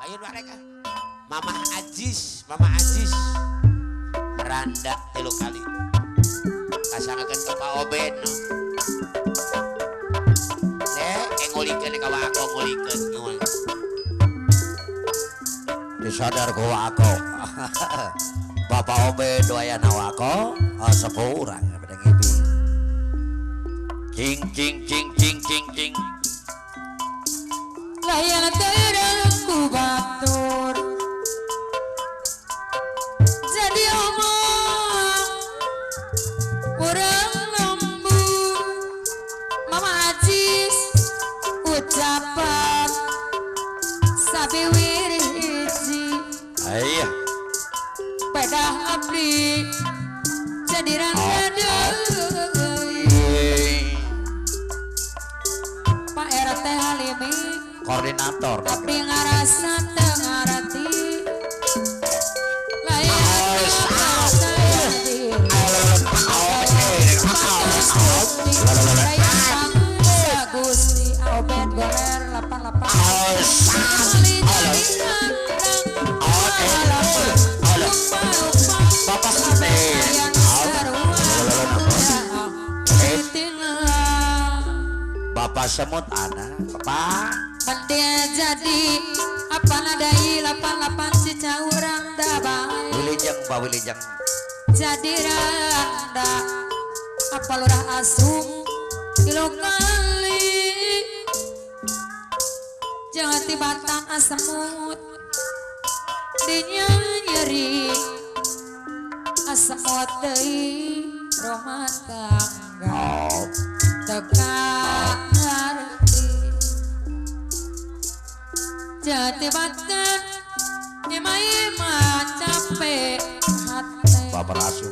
Ayo mereka. Mama Ajis, Randa telu kali. Kasangakeun ka Pak Obed no. Ngulikeun ka wako ngulikeun nyuwun. Disadar ku wako. Bapak Obed doyana wako, sepurang pada ngibi. Cing. Layan terangku batur jadi omong kurang lembut Mama Ajis ucapan sabi wiriji Ayah. pada abdi jadi rangga Pak RT Halimi Koordinator. tapi ngarasa tengarati Gusti Obed Goler 88 Bapak semut anak, Bapak. Mendia jadi apa nadai 88 si caurang dabang Wilujeng jadi randa apa lurah asung kilo kali jangan tibatang asemut dinya nyeri asemut deui rumah tangga tekan ngarti jati batang ima capek hati Bapak Rasu.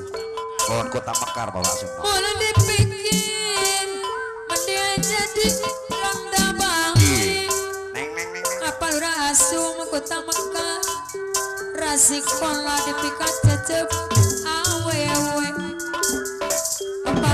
Mohon kota Mekar Bapak Rasu. mulai dipikir mendia jadi randa bangi apa lurah asum kota Mekar rasik pola dipikat cecep awewe apa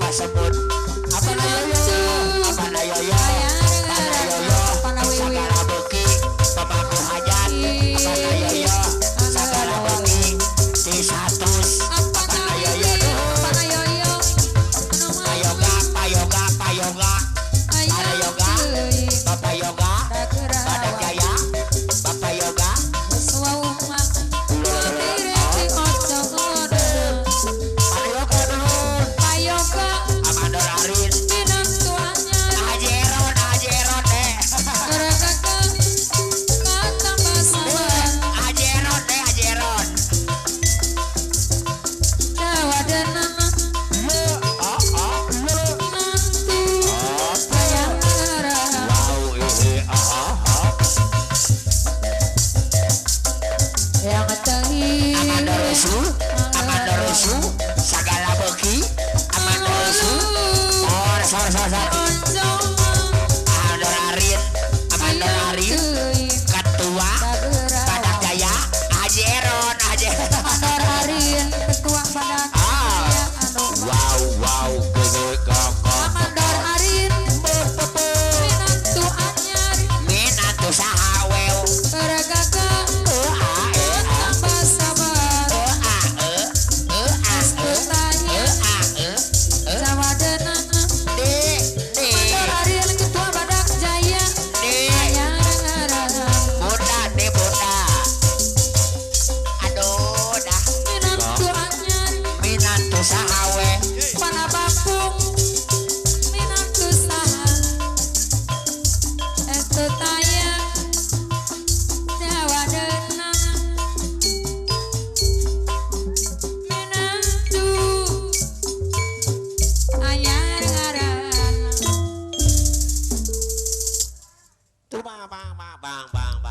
apa sebut apa na yoyo apa na yoyo segala beki pemangku hajat apa na yoyo segala beki di 100 apa na yoyo payoga payoga payoga ada yoga bapak yoga pada jaya bapak yoga Amandor Arin ajeron ajeron deh ajeron deh ajeron Amandor Resu segala beki Amandor Resu Amandor Arin ketua Badak Jaya ajeron wow wow gede gagah minatu sahawel sahawe Pana Bapung Minantu saha Estu tayang Jawa denang Minantu Ayar ngaran tuh bang